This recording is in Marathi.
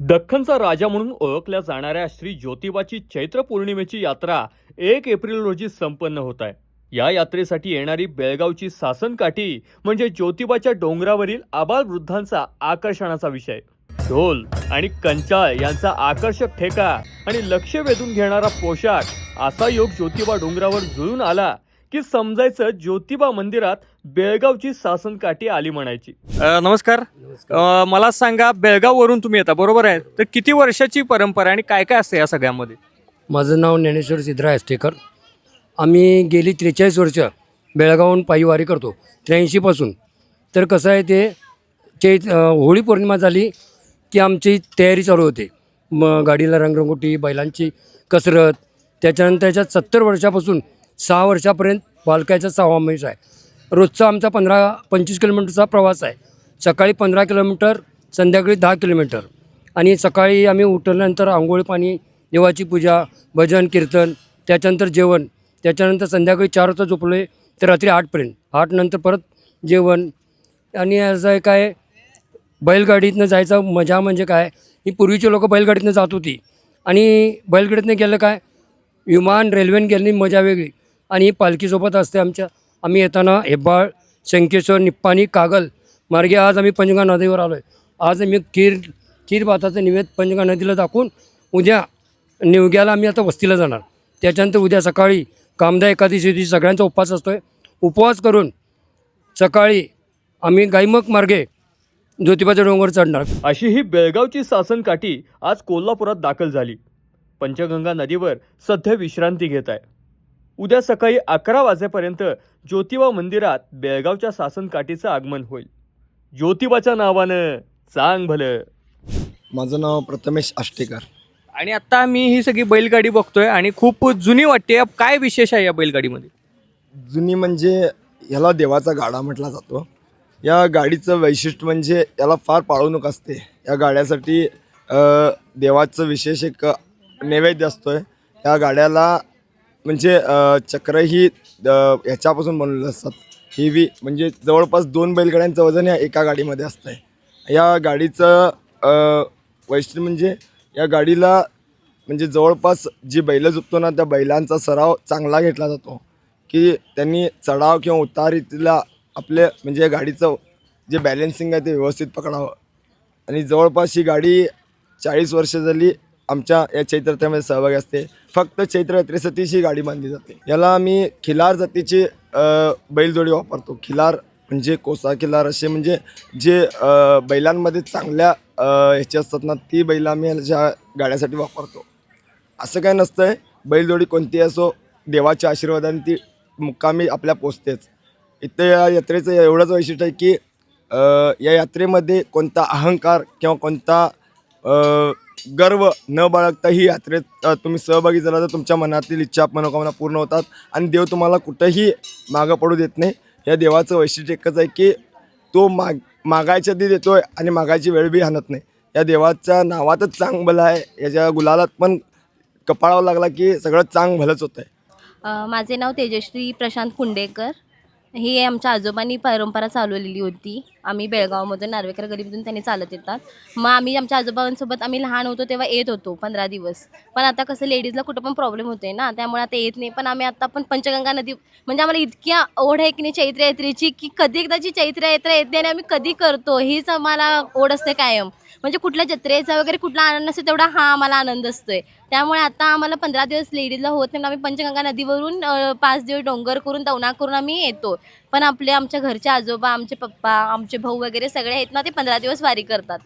दख्खनचा राजा म्हणून ओळखल्या जाणाऱ्या श्री ज्योतिबाची चैत्र पौर्णिमेची यात्रा 1 एप्रिल रोजी संपन्न होत आहे. या यात्रेसाठी येणारी बेळगावची सासनकाठी म्हणजे ज्योतिबाच्या डोंगरावरील आबालवृद्धांचा आकर्षणाचा विषय. ढोल आणि कंचाळ यांचा आकर्षक ठेका आणि लक्ष वेधून घेणारा पोशाख असा योग ज्योतिबा डोंगरावर जुळून आला की समजायचं ज्योतिबा मंदिरात बेळगावची सासनकाठी आली म्हणायची. नमस्कार. मला सांगा, बेळगाववरून तुम्ही येता बरोबर आहे, तर किती वर्षाची परंपरा आणि काय काय असते या सगळ्यामध्ये? माझं नाव ज्ञानेश्वर सिद्धराज आष्टेकर. आम्ही गेली 43 वर्ष बेळगावहून पायी वारी करतो 83 पासून. तर कसं आहे ते होळी पौर्णिमा झाली की आमची तयारी चालू होते. मग गाडीला रंगरंगोटी, बैलांची कसरत. त्याच्यानंतर त्याच्यात 70 वर्षापासून 6 वर्षापर्यंत पालख्याचा 6वा महिना आहे. रोजचा आमचा 15-25 किलोमीटरचा प्रवास आहे. सकाळी 15 किलोमीटर, संध्याकाळी 10 किलोमीटर. आणि सकाळी आम्ही उठल्यानंतर आंघोळ पाणी, देवाची पूजा, भजन कीर्तन, त्याच्यानंतर जेवण. त्याच्यानंतर संध्याकाळी 4 वाजता झोपले तर रात्री 8पर्यंत. 8 नंतर परत जेवण. आणि असं आहे काय, बैलगाडीतनं जायचं मजा म्हणजे काय, ही पूर्वीचे लोक बैलगाडीतनं जात होती. आणि बैलगाडीतनं गेलं काय, विमान रेल्वेने गेली मजा वेगळी. आणि ही पालखीसोबत असते आमच्या. आम्ही येताना हेब्बाळ, शंकेश्वर, निप्पाणी, कागल मार्गे आज आम्ही पंचगंगा नदीवर आलो आहे. आज आम्ही खीर भाताचं निवेद पंचगंगा नदीला दाखवून उद्या निवग्याला आम्ही आता वस्तीला जाणार. त्याच्यानंतर उद्या सकाळी कामदा एकादशी सगळ्यांचा उपवास असतो आहे. उपवास करून सकाळी आम्ही गायमुख मार्गे ज्योतिबाच्या डोंगर चढणार. अशी ही बेळगावची सासनकाठी आज कोल्हापुरात दाखल झाली. पंचगंगा नदीवर सध्या विश्रांती घेत आहे. उद्या सकाळी 11 वाजेपर्यंत ज्योतिबा मंदिरात बेळगावच्या सासनकाठीचं आगमन होईल. ज्योतिबाच्या नावानं चांग भलं. माझं नाव प्रथमेश आष्टेकर. आणि आता मी ही सगळी बैलगाडी बघतोय आणि खूप जुनी वाटते. काय विशेष आहे या बैलगाडीमध्ये? जुनी म्हणजे याला देवाचा गाडा म्हटला जातो. या गाडीचं वैशिष्ट्य म्हणजे याला फार पाळवणूक असते. या गाड्यासाठी देवाचं विशेष एक नैवेद्य असतो आहे. या गाड्याला म्हणजे चक्र ही ह्याच्यापासून बनवलेलं असतात. हेवी म्हणजे जवळपास 2 बैलगाड्यांचं वजन या एका गाडीमध्ये असतं आहे. या गाडीचं वैशिष्ट्य म्हणजे या गाडीला म्हणजे जवळपास जी बैलं झुपतो ना, त्या बैलांचा सराव चांगला घेतला जातो की त्यांनी चढाव किंवा उतारीला आपले म्हणजे या गाडीचं जे बॅलेन्सिंग आहे ते व्यवस्थित पकडावं. आणि जवळपास ही गाडी 40 वर्ष झाली आमच्या या चैत्र यात्रेमध्ये सहभागी असते. फक्त चैत्र यात्रेसाठीच ही गाडी बांधली जाते. याला आम्ही खिलार जातीची बैलजोडी वापरतो. खिलार म्हणजे कोसा खिलार असे म्हणजे जे बैलांमध्ये चांगल्या ह्याचे असतात ना, ती बैल आम्ही ह्याच्या गाड्यासाठी वापरतो. असं काय नसतं आहे, बैलजोडी कोणतीही असो, देवाच्या आशीर्वादाने ती मुक्कामी आपल्या पोचतेच. इथं या यात्रेचं एवढंच वैशिष्ट्य आहे की या यात्रेमध्ये कोणता अहंकार किंवा कोणता गर्व न बाळगता ही यात्रेत तुम्ही सहभागी झाला तर तुमच्या मनातील इच्छा, मनोकामना पूर्ण होतात आणि देव तुम्हाला कुठंही मागं पडू देत नाही. या देवाचं वैशिष्ट्य एकच आहे की तो मागायच्या आधी देतो आहे आणि मागायची वेळ बी आणत नाही. या देवाच्या नावातच चांग भलं आहे. याच्या गुलालात पण कपाळावं लागला की सगळं चांग भलंच होतं आहे. माझे नाव तेजश्री प्रशांत कुंडेकर. ही आमच्या आजोबांनी परंपरा चालवलेली होती. आम्ही बेळगावमधून नार्वेकर गल्लीमधून त्यांनी चालत येतात. मग आम्ही आमच्या आजोबांसोबत आम्ही लहान होतो तेव्हा येत होतो 15 दिवस. पण आता कसं लेडीजला कुठं पण प्रॉब्लेम होते ना, त्यामुळे आता येत नाही. पण आम्ही आता पण पंचगंगा नदी म्हणजे आम्हाला इतक्या ओढ आहे की नाही चैत्र यात्रेची, की कधी एकदाची चैत्र यात्रा येते आणि आम्ही कधी करतो हीच आम्हाला ओढ असते कायम. म्हणजे कुठल्या जत्रेचा वगैरे कुठला आनंद असतो तेवढा हा आम्हाला आनंद असतोय. त्यामुळे आता आम्हाला 15 दिवस लेडीजला होत नाही. आम्ही पंचगंगा नदीवरून 5 दिवस डोंगर करून दवना करून आम्ही येतो. पण आमच्या घरचे आजोबा, आमचे पप्पा, आमचे भाऊ वगैरे सगळे आहेत ना, ते 15 दिवस वारी करतात.